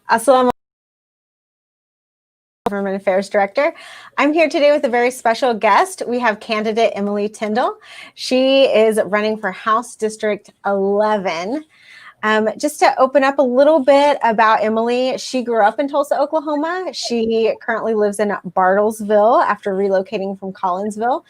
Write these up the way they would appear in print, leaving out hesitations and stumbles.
Assalamu Government Affairs Director. I'm here today with a very special guest. We have candidate Emilie Tindle. She is running for House District 11. Just to open up a little bit about Emilie, she grew up in Tulsa, Oklahoma. She currently lives in Bartlesville after relocating from Collinsville.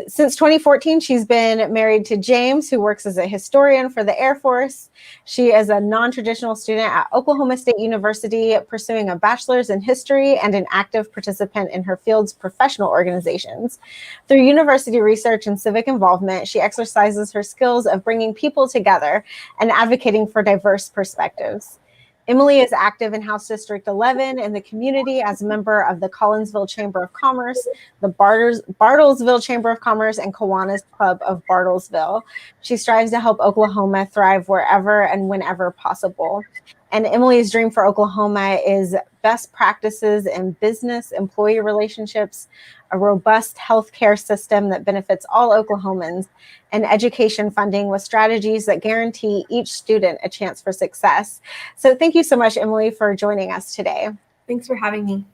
Since 2014, she's been married to James, who works as a historian for the Air Force. She is a non-traditional student at Oklahoma State University, pursuing a bachelor's in history and an active participant in her field's professional organizations. Through university research and civic involvement, she exercises her skills of bringing people together and advocating for diverse perspectives. Emilie is active in House District 11 in the community as a member of the Collinsville Chamber of Commerce, the Bartlesville Chamber of Commerce, and Kiwanis Club of Bartlesville. She strives to help Oklahoma thrive wherever and whenever possible. And Emilie's dream for Oklahoma is best practices in business, employee relationships, a robust healthcare system that benefits all Oklahomans, and education funding with strategies that guarantee each student a chance for success. So thank you so much, Emilie, for joining us today. Thanks for having me.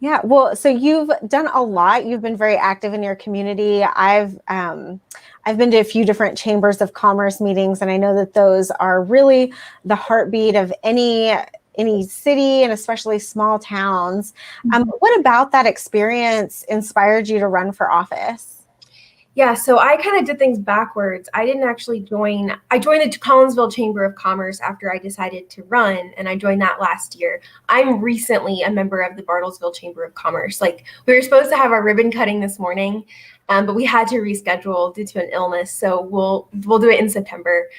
Yeah, well, so you've done a lot. You've been very active in your community. I've been to a few different chambers of commerce meetings, and I know that those are really the heartbeat of any city, and especially small towns. What about that experience inspired you to run for office? Yeah, so I kind of did things backwards. I didn't actually join. I joined the Collinsville Chamber of Commerce after I decided to run, and I joined that last year. I'm recently a member of the Bartlesville Chamber of Commerce. Like, we were supposed to have our ribbon cutting this morning, but we had to reschedule due to an illness. So we'll do it in September.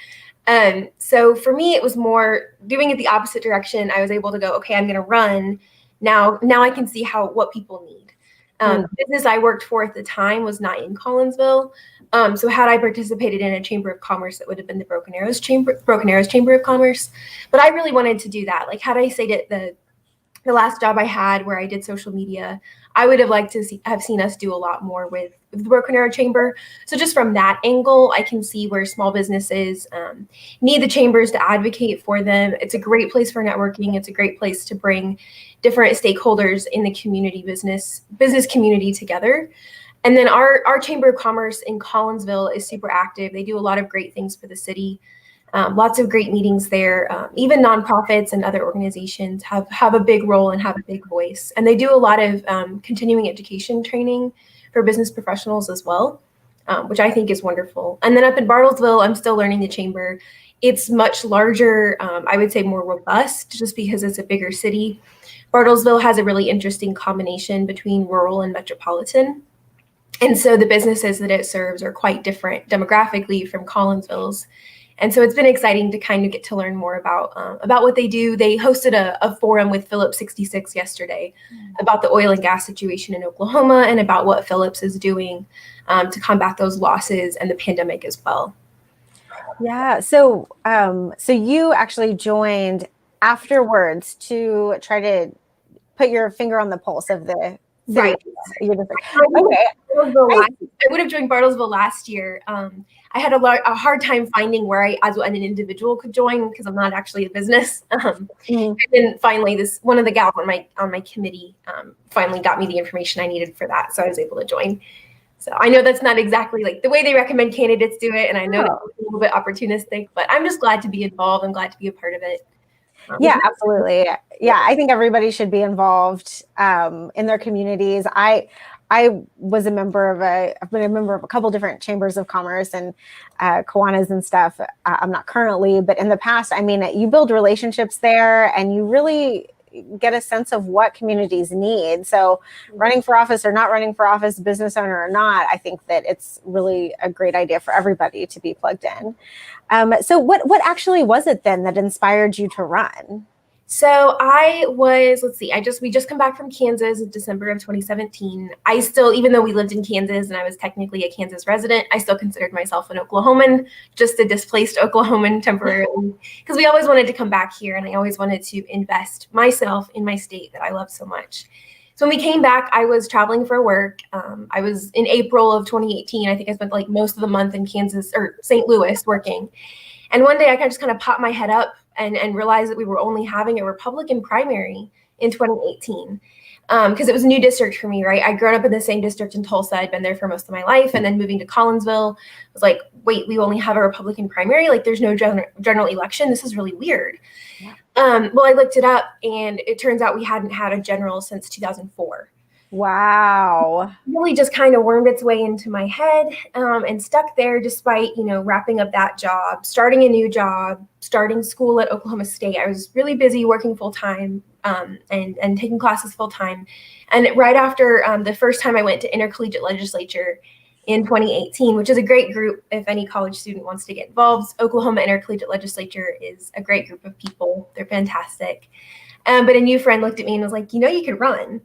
So for me, it was more doing it the opposite direction. I was able to go, okay, I'm going to run. Now I can see what people need. Business I worked for at the time was not in Collinsville. So had I participated in a chamber of commerce, that would have been the Broken Arrows Chamber of Commerce. But I really wanted to do that. Like, had I stayed at the last job I had where I did social media, I would have liked to have seen us do a lot more with the Broken Arrow Chamber. So just from that angle, I can see where small businesses need the chambers to advocate for them. It's a great place for networking. It's a great place to bring different stakeholders in the community business community together. And then our Chamber of Commerce in Collinsville is super active. They do a lot of great things for the city. Lots of great meetings there. Even nonprofits and other organizations have a big role and have a big voice. And they do a lot of continuing education training for business professionals as well, which I think is wonderful. And then up in Bartlesville, I'm still learning the chamber. It's much larger, I would say more robust, just because it's a bigger city. Bartlesville has a really interesting combination between rural and metropolitan. And so the businesses that it serves are quite different demographically from Collinsville's. And so it's been exciting to kind of get to learn more about what they do. They hosted a forum with Phillips 66 yesterday about the oil and gas situation in Oklahoma and about what Phillips is doing to combat those losses and the pandemic as well. Yeah, so you actually joined afterwards to try to put your finger on the pulse of the city. Right. Okay. I would have joined Bartlesville last year. I had a hard time finding where I, as an individual, could join because I'm not actually a business. And then finally, one of the gals on my committee finally got me the information I needed for that, so I was able to join. So I know that's not exactly like the way they recommend candidates do it, and I know it's a little bit opportunistic, but I'm just glad to be involved. I'm gled to be a part of it. Yeah, absolutely. Yeah, I think everybody should be involved in their communities. I've been a member of a couple different chambers of commerce and Kiwanis and stuff. I'm not currently, but in the past, I mean, you build relationships there and you really get a sense of what communities need. So running for office or not running for office, business owner or not, I think that it's really a great idea for everybody to be plugged in. So what actually was it then that inspired you to run? So we just come back from Kansas in December of 2017. I still, even though we lived in Kansas and I was technically a Kansas resident, I still considered myself an Oklahoman, just a displaced Oklahoman temporarily, because we always wanted to come back here and I always wanted to invest myself in my state that I love so much. So when we came back, I was traveling for work. I was in April of 2018. I think I spent like most of the month in Kansas or St. Louis working. And one day I just kind of popped my head up and realized that we were only having a Republican primary in 2018. Because it was a new district for me, right? I'd grown up in the same district in Tulsa. I'd been there for most of my life. And then moving to Collinsville was like, wait, we only have a Republican primary? Like, there's no general election? This is really weird. Yeah. Well, I looked it up, and it turns out we hadn't had a general since 2004. Wow. It really just kind of wormed its way into my head, and stuck there despite, wrapping up that job, starting a new job, starting school at Oklahoma State. I was really busy working full time, and taking classes full time. And right after the first time I went to intercollegiate legislature in 2018, which is a great group if any college student wants to get involved. Oklahoma Intercollegiate Legislature is a great group of people. They're fantastic. But a new friend looked at me and was like, you could run.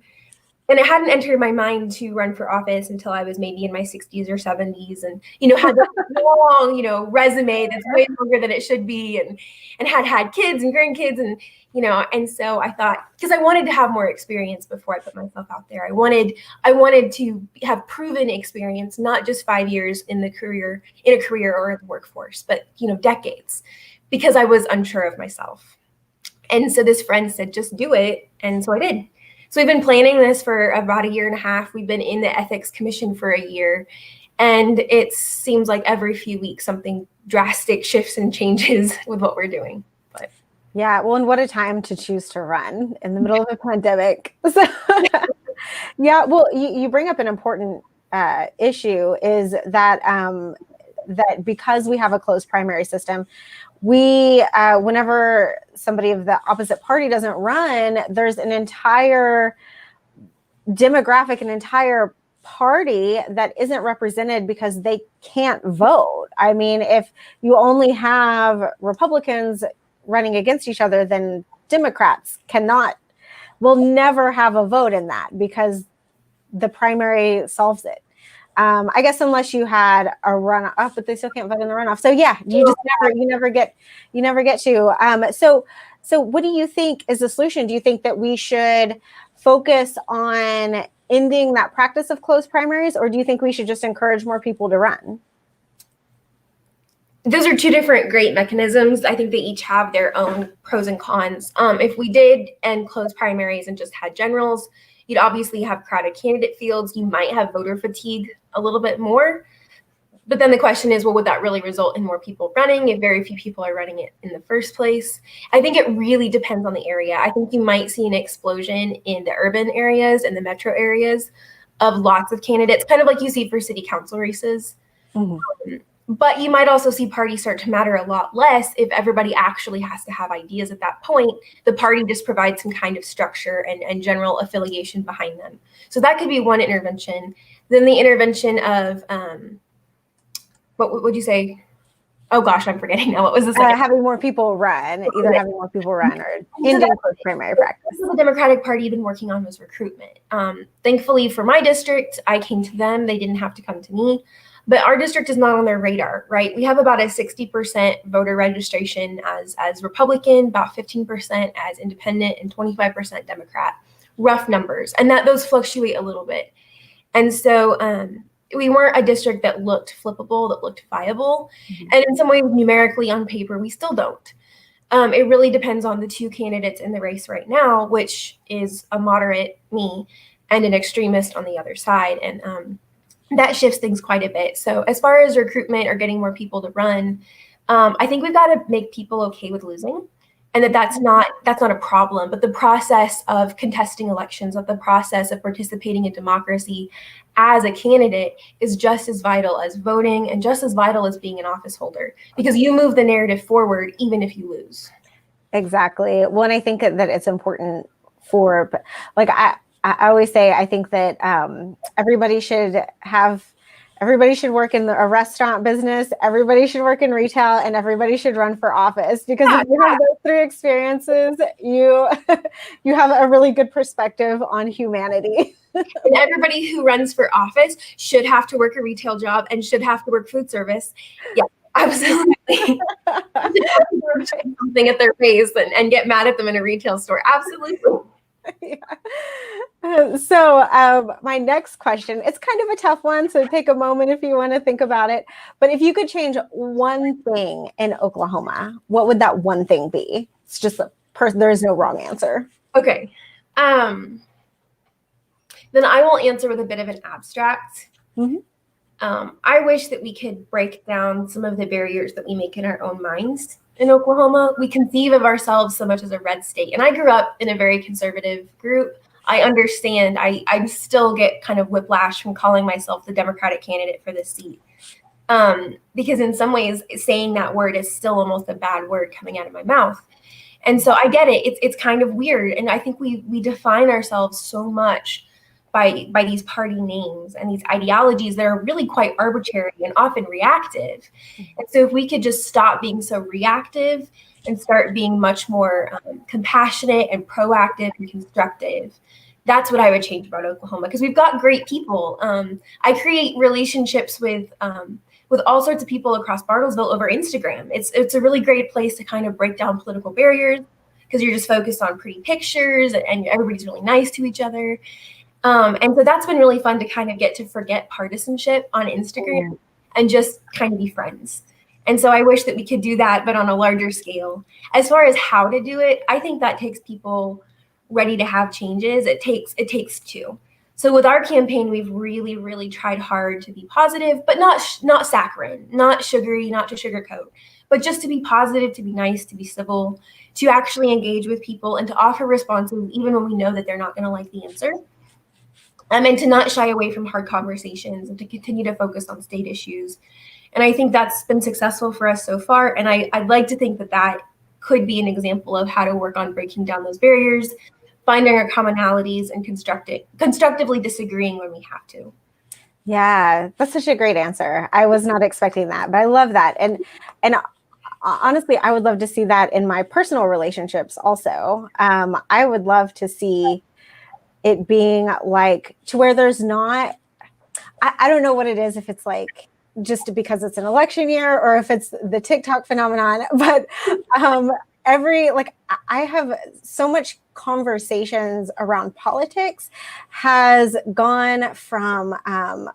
And it hadn't entered my mind to run for office until I was maybe in my 60s or 70s, and had that long resume that's way longer than it should be, and had kids and grandkids, and so I thought, because I wanted to have more experience before I put myself out there. I wanted to have proven experience, not just 5 years in a career or in the workforce, but decades, because I was unsure of myself. And so this friend said, just do it, and so I did. So we've been planning this for about a year and a half. We've been in the ethics commission for a year, and it seems like every few weeks something drastic shifts and changes with what we're doing. But yeah, well, and what a time to choose to run in the middle of a pandemic. So, yeah, well, you bring up an important issue, is that that because we have a closed primary system, we whenever somebody of the opposite party doesn't run, there's an entire demographic, an entire party that isn't represented because they can't vote. I mean, if you only have Republicans running against each other, then Democrats will never have a vote in that, because the primary solves it. I guess unless you had a runoff, but they still can't vote in the runoff. So yeah, you never get to. So what do you think is the solution? Do you think that we should focus on ending that practice of closed primaries, or do you think we should just encourage more people to run? Those are two different great mechanisms. I think they each have their own pros and cons. If we did end closed primaries and just had generals, you'd obviously have crowded candidate fields. You might have voter fatigue a little bit more. But then the question is, well, would that really result in more people running if very few people are running it in the first place? I think it really depends on the area. I think you might see an explosion in the urban areas and the metro areas of lots of candidates, kind of like you see for city council races. Mm-hmm. But you might also see parties start to matter a lot less if everybody actually has to have ideas at that point. The party just provides some kind of structure and general affiliation behind them. So that could be one intervention. Then the intervention of, what would you say? Oh gosh, I'm forgetting now. What was the second? Having more people run, either having more people run or ending closed primary practice. The Democratic Party been working on was recruitment. Thankfully for my district, I came to them. They didn't have to come to me. But our district is not on their radar, right? We have about a 60% voter registration as Republican, about 15% as independent, and 25% Democrat. Rough numbers. And those fluctuate a little bit. And so we weren't a district that looked flippable, that looked viable. Mm-hmm. And in some ways, numerically on paper, we still don't. It really depends on the two candidates in the race right now, which is a moderate, me, and an extremist on the other side. And that shifts things quite a bit. So as far as recruitment or getting more people to run, I think we've got to make people okay with losing, and that's not a problem. But the process of contesting elections, of the process of participating in democracy as a candidate is just as vital as voting, and just as vital as being an office holder, because you move the narrative forward even if you lose. Exactly. Well, and I think that it's important for, like, I always say, I think that everybody should work in a restaurant business, everybody should work in retail, and everybody should run for office, because if you have those three experiences, you have a really good perspective on humanity. And everybody who runs for office should have to work a retail job and should have to work food service. Yeah, absolutely. Something at their face and get mad at them in a retail store. Absolutely. Yeah. My next question, it's kind of a tough one, so take a moment if you want to think about it. But if you could change one thing in Oklahoma, what would that one thing be? It's just there is no wrong answer. Okay. Then I will answer with a bit of an abstract. Mm-hmm. I wish that we could break down some of the barriers that we make in our own minds in Oklahoma. We conceive of ourselves so much as a red state. And I grew up in a very conservative group. I understand. I still get kind of whiplash from calling myself the Democratic candidate for this seat. Because in some ways, saying that word is still almost a bad word coming out of my mouth. And so I get it. It's kind of weird. And I think we define ourselves so much by these party names and these ideologies that are really quite arbitrary and often reactive. And so if we could just stop being so reactive and start being much more compassionate and proactive and constructive, that's what I would change about Oklahoma, because we've got great people. I create relationships with all sorts of people across Bartlesville over Instagram. It's a really great place to kind of break down political barriers, because you're just focused on pretty pictures and everybody's really nice to each other. And so that's been really fun to kind of get to forget partisanship on Instagram and just kind of be friends. And so I wish that we could do that, but on a larger scale. As far as how to do it, I think that takes people ready to have changes. It takes two. So with our campaign, we've really, really tried hard to be positive, but not saccharine, not sugary, not to sugarcoat, but just to be positive, to be nice, to be civil, to actually engage with people and to offer responses even when we know that they're not going to like the answer. And to not shy away from hard conversations and to continue to focus on state issues. And I think that's been successful for us so far. And I'd like to think that that could be an example of how to work on breaking down those barriers, finding our commonalities, and constructively disagreeing when we have to. Yeah, that's such a great answer. I was not expecting that, but I love that. And honestly, I would love to see that in my personal relationships also. I would love to see it being like to where there's not, I don't know what it is, if it's like just because it's an election year or if it's the TikTok phenomenon, but I have so much conversations around politics has gone from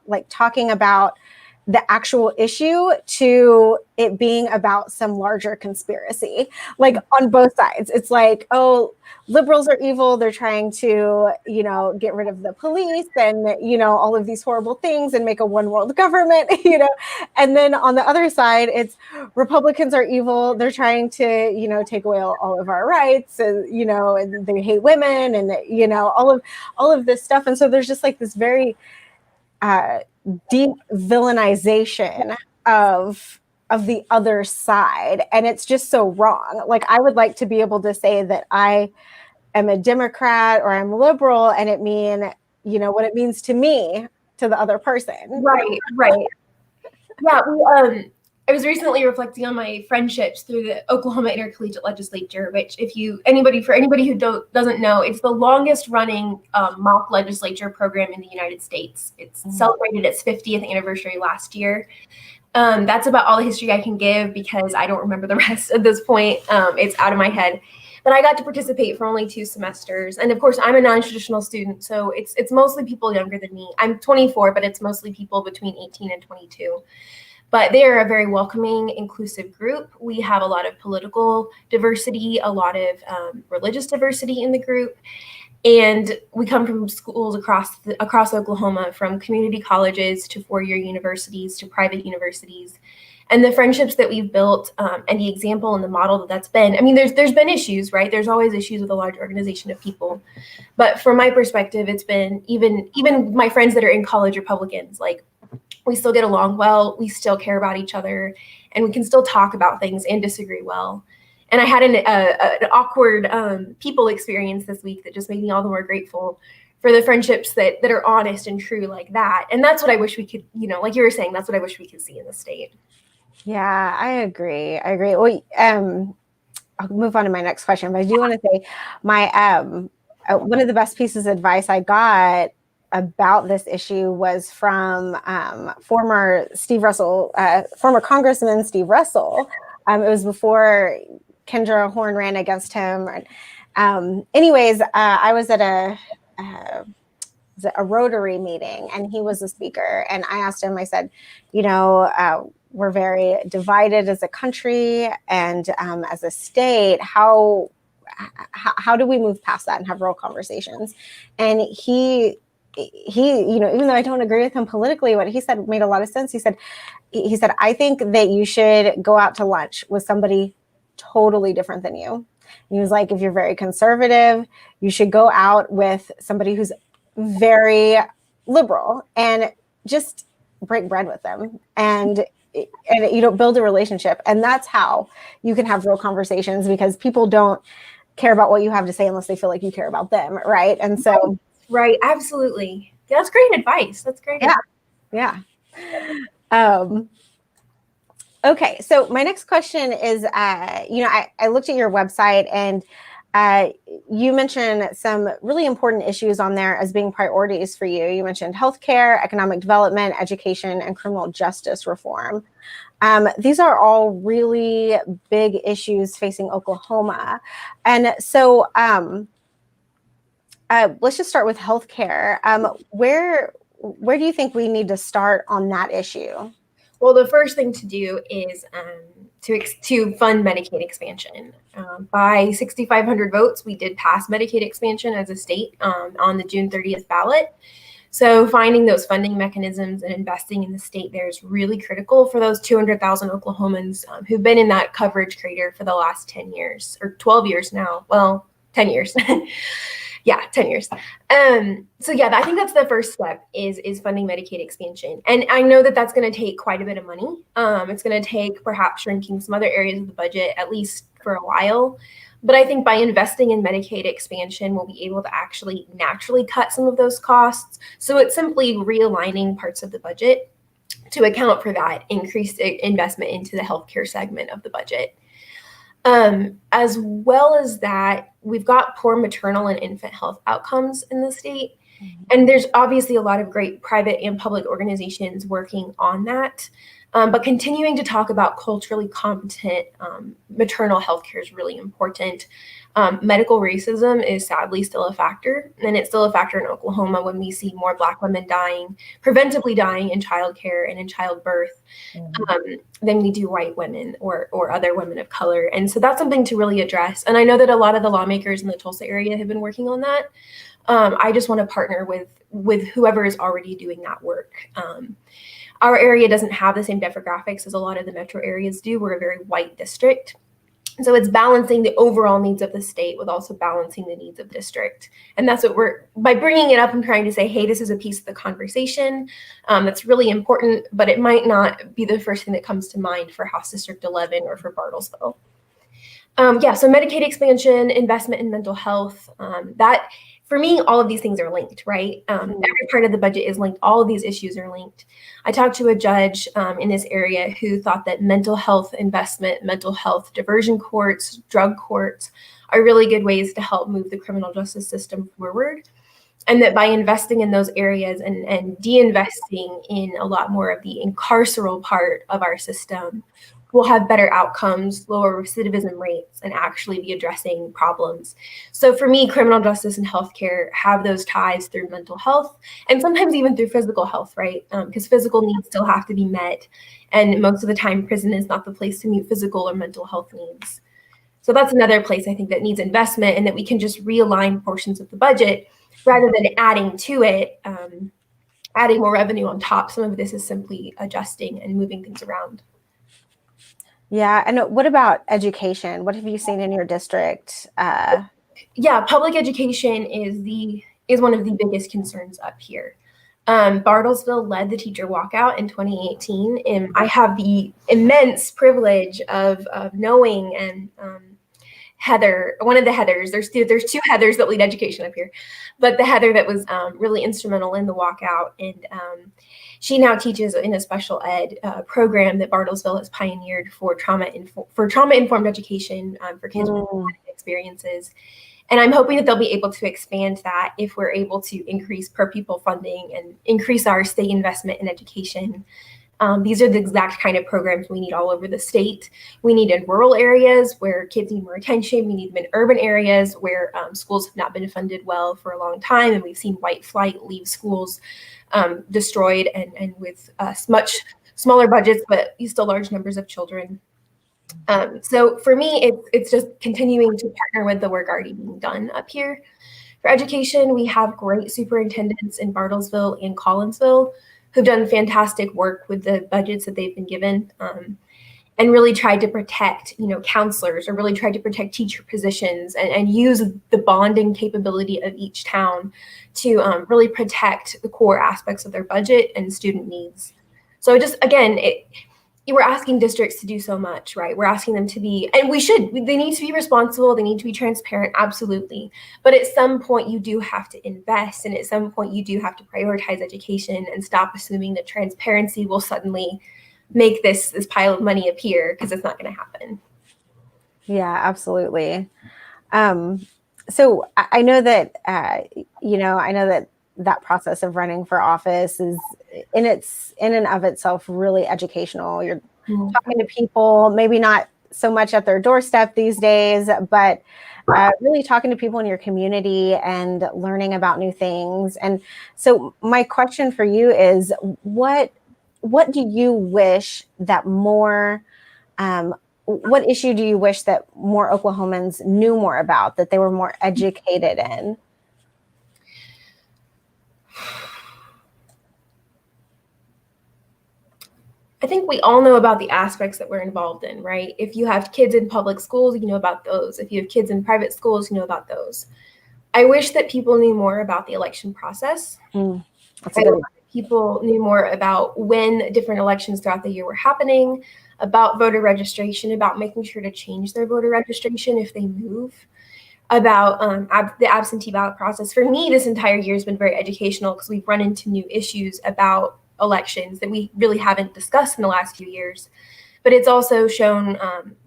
like talking about the actual issue to it being about some larger conspiracy, like on both sides. It's like, oh, liberals are evil. They're trying to, get rid of the police and, all of these horrible things and make a one world government, and then on the other side, it's Republicans are evil. They're trying to, take away all of our rights and, and they hate women and, all of this stuff. And so there's just like this very, deep villainization of the other side, and it's just so wrong. Like I would like to be able to say that I am a Democrat or I'm liberal, and it mean what it means to me to the other person. Right. Yeah, I was recently reflecting on my friendships through the Oklahoma Intercollegiate Legislature, which for anybody who doesn't know, it's the longest running mock legislature program in the United States. It's celebrated its 50th anniversary last year. That's about all the history I can give because I don't remember the rest at this point. It's out of my head. But I got to participate for only 2 semesters. And of course, I'm a non-traditional student, so it's mostly people younger than me. I'm 24, but it's mostly people between 18 and 22. But they are a very welcoming, inclusive group. We have a lot of political diversity, a lot of religious diversity in the group. And we come from schools across Oklahoma, from community colleges to 4-year universities to private universities. And the friendships that we've built and the example and the model that's been, there's been issues, right? There's always issues with a large organization of people. But from my perspective, it's been even my friends that are in college Republicans, like, we still get along well, we still care about each other, and we can still talk about things and disagree well. And I had an awkward people experience this week that just made me all the more grateful for the friendships that are honest and true like that. And that's what I wish we could, like you were saying, that's what I wish we could see in the state. Yeah, I agree. Well, I'll move on to my next question, but I do want to say my one of the best pieces of advice I got about this issue was from former Congressman Steve Russell. It was before Kendra Horn ran against him. I was at a Rotary meeting, and he was a speaker. And I asked him, I said, we're very divided as a country and as a state. How do we move past that and have real conversations? And he, even though I don't agree with him politically, what he said made a lot of sense. He said, I think that you should go out to lunch with somebody totally different than you. And he was like, if you're very conservative, you should go out with somebody who's very liberal and just break bread with them. And build a relationship. And that's how you can have real conversations, because people don't care about what you have to say unless they feel like you care about them. Right. And so. Right. Absolutely. That's great advice. That's great. Yeah. Okay. So my next question is, I looked at your website, and you mentioned some really important issues on there as being priorities for you. You mentioned healthcare, economic development, education, and criminal justice reform. These are all really big issues facing Oklahoma. And so let's just start with healthcare. Where do you think we need to start on that issue? Well, the first thing to do is to fund Medicaid expansion. By 6,500 votes, we did pass Medicaid expansion as a state on the June 30th ballot. So finding those funding mechanisms and investing in the state there is really critical for those 200,000 Oklahomans who've been in that coverage crater for the last 10 years or 12 years now. Well, 10 years. Yeah, 10 years. So yeah, I think that's the first step is funding Medicaid expansion. And I know that that's going to take quite a bit of money. It's going to take perhaps shrinking some other areas of the budget, at least for a while. But I think by investing in Medicaid expansion, we'll be able to actually naturally cut some of those costs. So it's simply realigning parts of the budget to account for that increased investment into the healthcare segment of the budget. As well as that, we've got poor maternal and infant health outcomes in the state. And there's obviously a lot of great private and public organizations working on that. But continuing to talk about culturally competent maternal health care is really important. Medical racism is sadly still a factor, and it's still a factor in Oklahoma when we see more Black women dying, preventively dying in childcare and in childbirth than we do white women or other women of color. And so that's something to really address. And I know that a lot of the lawmakers in the Tulsa area have been working on that. I just want to partner with whoever is already doing that work. Our area doesn't have the same demographics as a lot of the metro areas do. We're a very white district. So it's balancing the overall needs of the state with also balancing the needs of district. And that's what by bringing it up and trying to say, hey, this is a piece of the conversation that's really important, but it might not be the first thing that comes to mind for House District 11 or for Bartlesville. So Medicaid expansion, investment in mental health, that for me, all of these things are linked, right? Every part of the budget is linked. All of these issues are linked. I talked to a judge in this area who thought that mental health investment, mental health diversion courts, drug courts are really good ways to help move the criminal justice system forward. And that by investing in those areas and de-investing in a lot more of the incarceral part of our system, we'll have better outcomes, lower recidivism rates, and actually be addressing problems. So for me, criminal justice and healthcare have those ties through mental health and sometimes even through physical health, right? Because physical needs still have to be met. And most of the time, prison is not the place to meet physical or mental health needs. So that's another place I think that needs investment, and that we can just realign portions of the budget rather than adding to it, adding more revenue on top. Some of this is simply adjusting and moving things around. Yeah. And what about education? What have you seen in your district? Public education is one of the biggest concerns up here. Bartlesville led the teacher walkout in 2018, and I have the immense privilege of knowing and Heather, one of the Heathers. There's two Heathers that lead education up here, but the Heather that was really instrumental in the walkout, and she now teaches in a special ed program that Bartlesville has pioneered for trauma-informed education for kids with traumatic experiences. And I'm hoping that they'll be able to expand that if we're able to increase per pupil funding and increase our state investment in education. These are the exact kind of programs we need all over the state. We need in rural areas where kids need more attention. We need them in urban areas where schools have not been funded well for a long time, and we've seen white flight leave schools destroyed and with much smaller budgets, but still large numbers of children. So for me, it's just continuing to partner with the work already being done up here. For education, we have great superintendents in Bartlesville and Collinsville who've done fantastic work with the budgets that they've been given, and really tried to protect, counselors, or really tried to protect teacher positions and use the bonding capability of each town to really protect the core aspects of their budget and student needs. So just, again, we're asking districts to do so much, right? We're asking them to be, and they need to be responsible. They need to be transparent, absolutely. But at some point you do have to invest, and at some point you do have to prioritize education and stop assuming that transparency will suddenly make this pile of money appear, because it's not going to happen. Yeah, absolutely. So I know that, that process of running for office is in and of itself really educational. You're talking to people, maybe not so much at their doorstep these days, but really talking to people in your community and learning about new things. And so my question for you is, what do you wish that more, what issue do you wish that more Oklahomans knew more about, that they were more educated in? I think we all know about the aspects that we're involved in, right? If you have kids in public schools, you know about those. If you have kids in private schools, you know about those. I wish that people knew more about the election process. People knew more about when different elections throughout the year were happening, about voter registration, about making sure to change their voter registration if they move, about the absentee ballot process. For me, this entire year has been very educational because we've run into new issues about elections that we really haven't discussed in the last few years. But it's also shown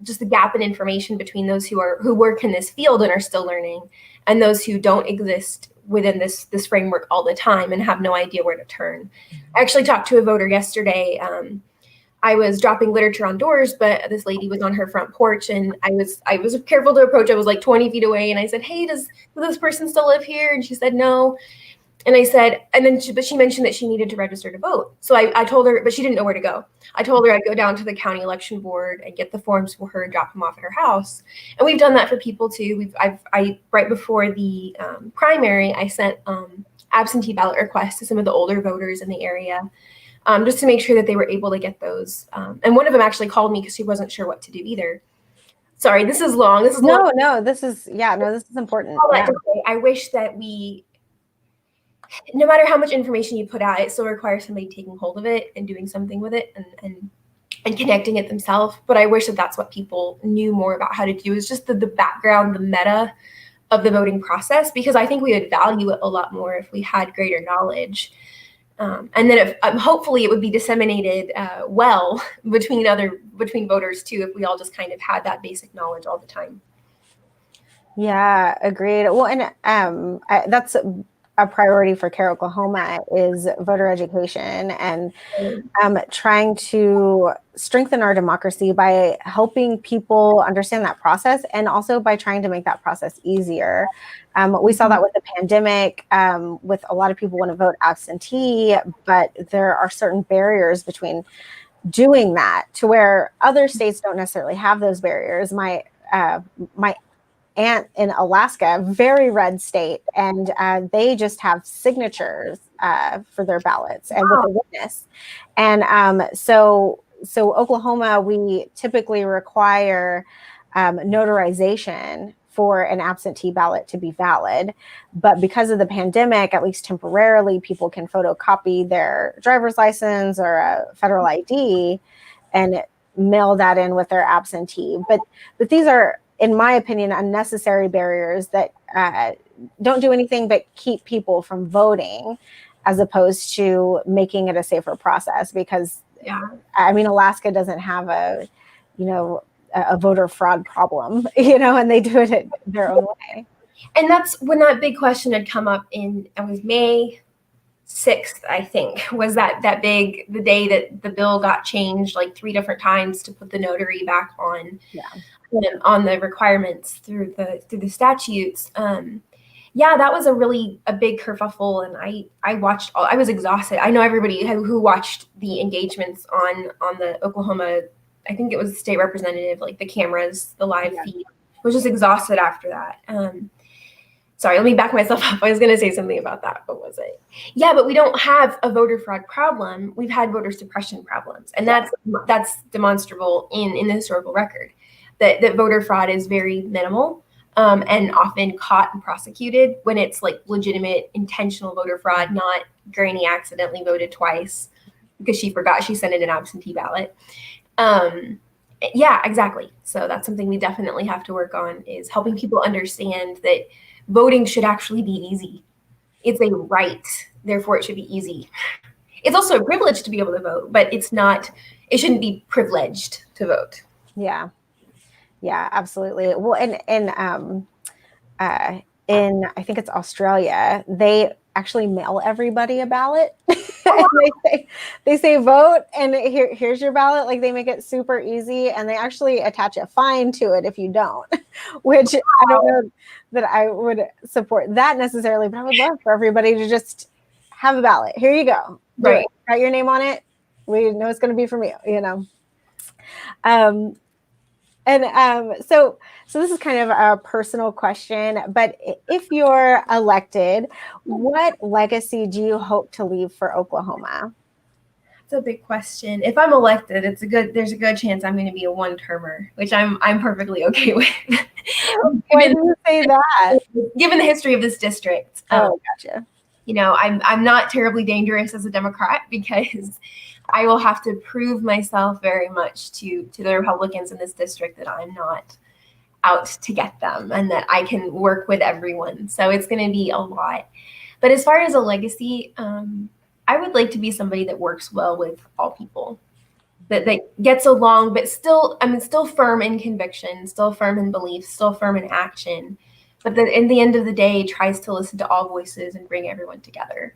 just the gap in information between those who work in this field and are still learning, and those who don't exist within this framework all the time and have no idea where to turn. I actually talked to a voter yesterday. I was dropping literature on doors, but this lady was on her front porch, and I was careful to approach. I was like 20 feet away, and I said, "Hey, does this person still live here?" And she said, "No." And I said, but she mentioned that she needed to register to vote. So I told her, but she didn't know where to go. I told her I'd go down to the county election board and get the forms for her and drop them off at her house. And we've done that for people too. I right before the primary, I sent absentee ballot requests to some of the older voters in the area, just to make sure that they were able to get those. And one of them actually called me because she wasn't sure what to do either. Sorry, this is long. No, this is important. Yeah. I wish that no matter how much information you put out, it still requires somebody taking hold of it and doing something with it and connecting it themselves. But I wish that that's what people knew more about how to do, is just the background, the meta of the voting process, because I think we would value it a lot more if we had greater knowledge. And then hopefully it would be disseminated well between voters too, if we all just kind of had that basic knowledge all the time. Yeah, agreed. Well, and that's a priority for CAIR Oklahoma, is voter education, and trying to strengthen our democracy by helping people understand that process, and also by trying to make that process easier. We saw that with the pandemic, with a lot of people want to vote absentee, but there are certain barriers between doing that, to where other states don't necessarily have those barriers. My aunt in Alaska, very red state, and they just have signatures for their ballots and with a witness. And so Oklahoma, we typically require notarization for an absentee ballot to be valid. But because of the pandemic, at least temporarily, people can photocopy their driver's license or a federal ID and mail that in with their absentee. But these are, in my opinion, unnecessary barriers that don't do anything but keep people from voting, as opposed to making it a safer process. Because, Alaska doesn't have a voter fraud problem, and they do it their own way. And that's when that big question had come up in, it was May 6th, I think, was the day that the bill got changed like 3 different times to put the notary back on, on the requirements through the statutes. That was a big kerfuffle, and I watched I was exhausted. I know everybody who watched the engagements on the Oklahoma, I think it was the state representative, like the cameras, the live feed, was just exhausted after that. Sorry, let me back myself up. I was going to say something about that. What was it? Yeah, but we don't have a voter fraud problem. We've had voter suppression problems, and that's demonstrable in the historical record. That voter fraud is very minimal, and often caught and prosecuted when it's like legitimate, intentional voter fraud, not Granny accidentally voted twice because she forgot she sent in an absentee ballot. Yeah, exactly. So that's something we definitely have to work on, is helping people understand that voting should actually be easy. It's a right, therefore it should be easy. It's also a privilege to be able to vote, but it shouldn't be privileged to vote. Yeah, absolutely. Well, in I think it's Australia, they actually mail everybody a ballot. And they say vote, and here's your ballot. Like, they make it super easy, and they actually attach a fine to it if you don't, which I don't know that I would support that necessarily, but I would love for everybody to just have a ballot. Here you go. Right. Write your name on it. We know it's going to be from you, So this is kind of a personal question, but if you're elected, what legacy do you hope to leave for Oklahoma? That's a big question. If I'm elected, there's a good chance I'm going to be a one-termer, which I'm perfectly okay with. Why do you say that? Given the history of this district. Gotcha. I'm not terribly dangerous as a Democrat, because I will have to prove myself very much to the Republicans in this district that I'm not out to get them, and that I can work with everyone. So it's going to be a lot. But as far as a legacy, I would like to be somebody that works well with all people, that gets along, but still firm in conviction, still firm in belief, still firm in action, but that in the end of the day tries to listen to all voices and bring everyone together.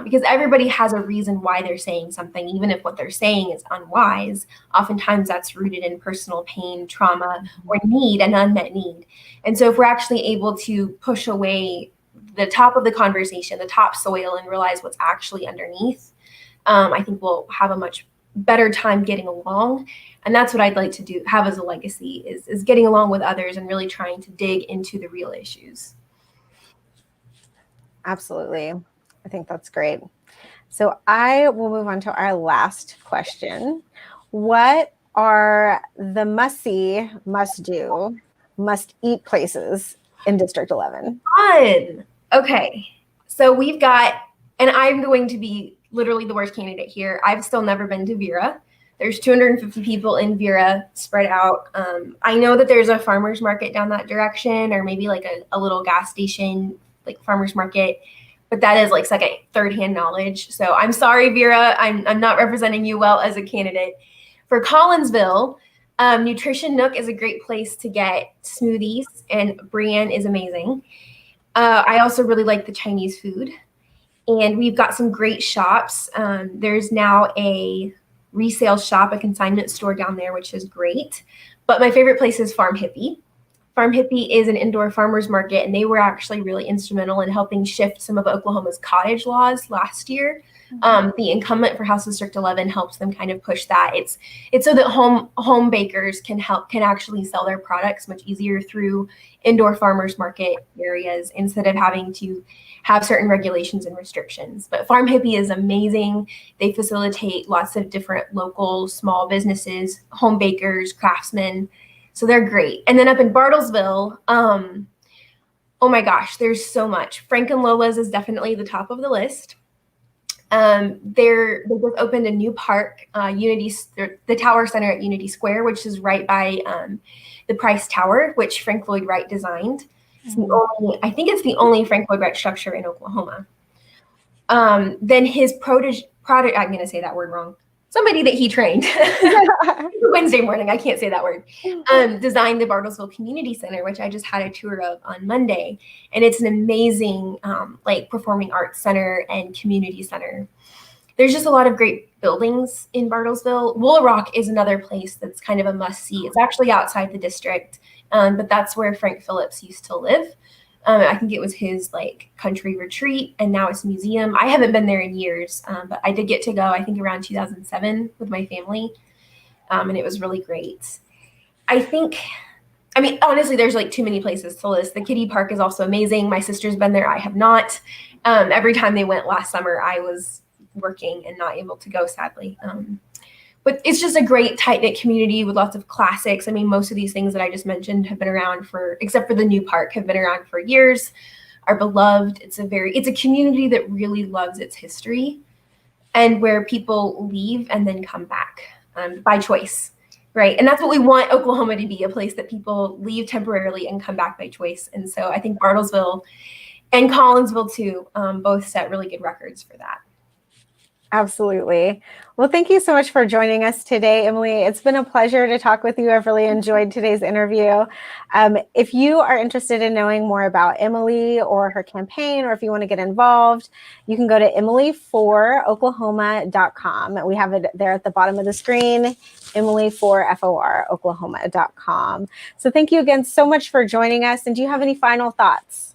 Because everybody has a reason why they're saying something, even if what they're saying is unwise. Oftentimes that's rooted in personal pain, trauma, or need, an unmet need. And so if we're actually able to push away the top of the conversation, the topsoil, and realize what's actually underneath, I think we'll have a much better time getting along. And that's what I'd like to have as a legacy, is getting along with others and really trying to dig into the real issues. Absolutely. I think that's great. So I will move on to our last question. What are the must-see, must-do, must-eat places in District 11? Fun. Okay. So we've got, and I'm going to be literally the worst candidate here. I've still never been to Vera. There's 250 people in Vera spread out. I know that there's a farmer's market down that direction, or maybe like a little gas station, like farmer's market. But that is like second, third-hand knowledge. So I'm sorry, Vera. I'm not representing you well as a candidate. For Collinsville, Nutrition Nook is a great place to get smoothies, and Brienne is amazing. I also really like the Chinese food. And we've got some great shops. There's now a resale shop, a consignment store down there, which is great. But my favorite place is Farm Hippie. Farm Hippie is an indoor farmers market, and they were actually really instrumental in helping shift some of Oklahoma's cottage laws last year. The incumbent for House District 11 helps them kind of push that. It's so that home bakers can actually sell their products much easier through indoor farmers market areas, instead of having to have certain regulations and restrictions. But Farm Hippie is amazing. They facilitate lots of different local small businesses, home bakers, craftsmen. So they're great. And then up in Bartlesville, oh my gosh, there's so much. Frank and Lola's is definitely the top of the list. They both opened a new park, the Tower Center at Unity Square, which is right by the Price Tower, which Frank Lloyd Wright designed. I think it's the only Frank Lloyd Wright structure in Oklahoma. Then his protege, I'm going to say that word wrong. somebody that he trained Wednesday morning, I can't say that word, designed the Bartlesville Community Center, which I just had a tour of on Monday. And it's an amazing like performing arts center and community center. There's just a lot of great buildings in Bartlesville. Wool Rock is another place that's kind of a must-see. It's actually outside the district, but that's where Frank Phillips used to live. I think it was his like country retreat, and now it's a museum. I haven't been there in years, but I did get to go, I think around 2007 with my family, and it was really great. I mean, honestly, there's like too many places to list. The Kitty Park is also amazing. My sister's been there. I have not. Every time they went last summer, I was working and not able to go, sadly. But it's just a great tight-knit community with lots of classics. I mean, most of these things that I just mentioned have been around except for the new park, have been around for years, are beloved. It's a community that really loves its history and where people leave and then come back by choice, right? And that's what we want Oklahoma to be, a place that people leave temporarily and come back by choice. And so I think Bartlesville and Collinsville too, both set really good records for that. Absolutely. Well, thank you so much for joining us today, Emilie. It's been a pleasure to talk with you. I've really enjoyed today's interview. If you are interested in knowing more about Emilie or her campaign, or if you want to get involved, you can go to emilie4oklahoma.com. We have it there at the bottom of the screen, emilie4oklahoma.com. So thank you again so much for joining us. And do you have any final thoughts?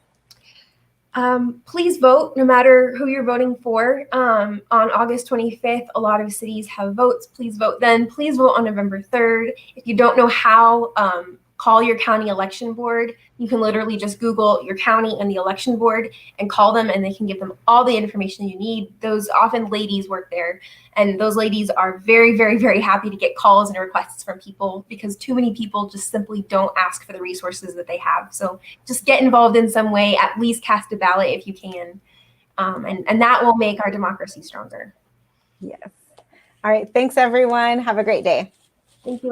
Please vote, no matter who you're voting for. On August 25th, a lot of cities have votes. Please vote then. Please vote on November 3rd. If you don't know how, call your county election board. You can literally just Google your county and the election board and call them, and they can give them all the information you need. Those often ladies work there, and those ladies are very, very, very happy to get calls and requests from people, because too many people just simply don't ask for the resources that they have. So just get involved in some way, at least cast a ballot if you can. And that will make our democracy stronger. Yes. All right. Thanks, everyone. Have a great day. Thank you.